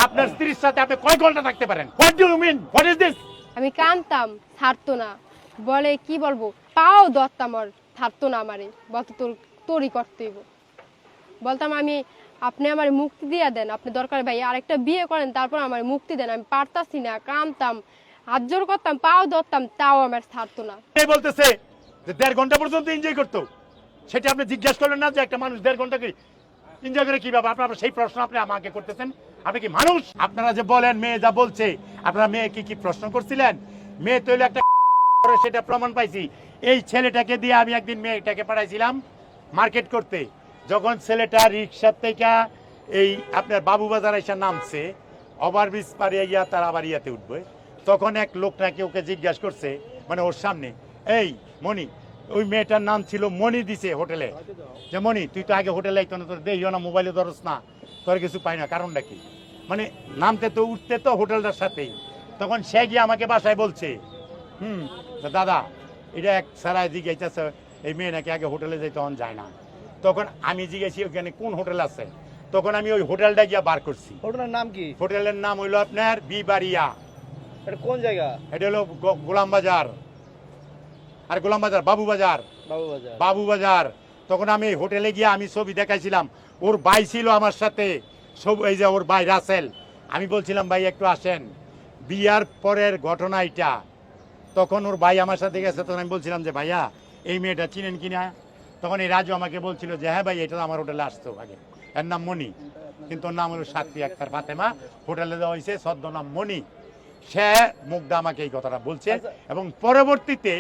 আপনার স্ত্রীর সাথে আপনি কয় ঘন্টা থাকতে পারেন? What do you mean? What is this? আমি কানতাম, ছাড়তো না। বলে কি বলবো, পাও ধরতাম আর ছাড়তো না আমারে, বলতো তোরই করতে হইব। বলতাম আমি, আপনি আমার মুক্তি দিয়ে দেন, আপনি দরকার ভাই আরেকটা বিয়ে করেন, তারপর আমার মুক্তি দেন। আমি পারতাছি না, কানতাম, হাত জোর করতাম, পাও ধরতাম, তাও আমার ছাড়তো না। এই বলতেছে যে 1.5 ঘন্টা পর্যন্ত এনজয় করতো, সেটা আপনি জিজ্ঞেস করলেন না যে একটা মানুষ 1.5 ঘন্টা কি এনজয় করে কিভাবে? আপনারা সেই প্রশ্ন আপনি আমাকে করতেছেন। আপনি কি মানুষ? আপনারা যে বলেন মেয়ে যা বলছে, আপনারা মেয়ে কি প্রশ্ন করছিলেন? মেয়ে তো একটা সেটা প্রমাণ পাইছি। এই ছেলেটাকে দিয়ে আমি একদিন মেয়েটাকে পাঠাইছিলাম মার্কেট করতে। যখন ছেলেটা রিক্সার থেকে এই আপনার বাবুবাজার এসে নামছে, ওভারব্রিজ পারিয়ে গিয়া তার আবার ইয়াতে উঠবে, তখন এক লোক নাকি ওকে জিজ্ঞাসা করছে, মানে ওর সামনে, এই মণি, ওই মেয়েটার নাম ছিল মণি, দিছে হোটেলে, যে মণি তুই তো আগে হোটেলে আইতো না, তোর দেখিও না, মোবাইলে ধরস না, তোর কিছু পাই না, কারণটা কি? মানে নামতে তো উঠতে তো হোটেলটার সাথেই। তখন সে গিয়ে আমাকে বাসায় বলছে, দাদা এটা এক সারাই জিজ্ঞাসা, এই মেয়ে নাকি আগে হোটেলে যাই, তখন যায় না। তখন আমি জিজ্ঞাসি ওখানে কোন হোটেল আছে, তখন আমি ওই হোটেলটা গিয়া বার করছি। হোটেলের নাম কি? হোটেলের নাম হইলো আপনার বিবারিয়া। এটা কোন জায়গা? এটা হলো গোলাম বাজার, আর গোলাম বাজার বাবুবাজার, বাবুবাজার। বাবুবাজার। তখন আমি হোটেলে গিয়ে আমি ছবি দেখাইছিলাম, ওর ভাই ছিল আমার সাথে, সব এই যে ওর ভাই রাসেল। আমি বলছিলাম ভাই একটু আসেন, বিয়ার পরের ঘটনা এটা। তখন ওর ভাই আমার সাথে গেছে, তখন আমি বলছিলাম যে ভাইয়া এই মেয়েটা চিনেন কিনা? তখন এই রাজু আমাকে বলছিল যে হ্যাঁ ভাই, এটা তো আমার হোটেলে আসতো আগে, এর নাম মণি, কিন্তু ওর নাম হলো সাক্ষী আক্তার ফাতেমা, হোটেলে দেওয়া হয়েছে ছদ্মনাম মণি। সে মুগ্ধা আমাকে এই কথাটা বলছে, এবং পরবর্তীতে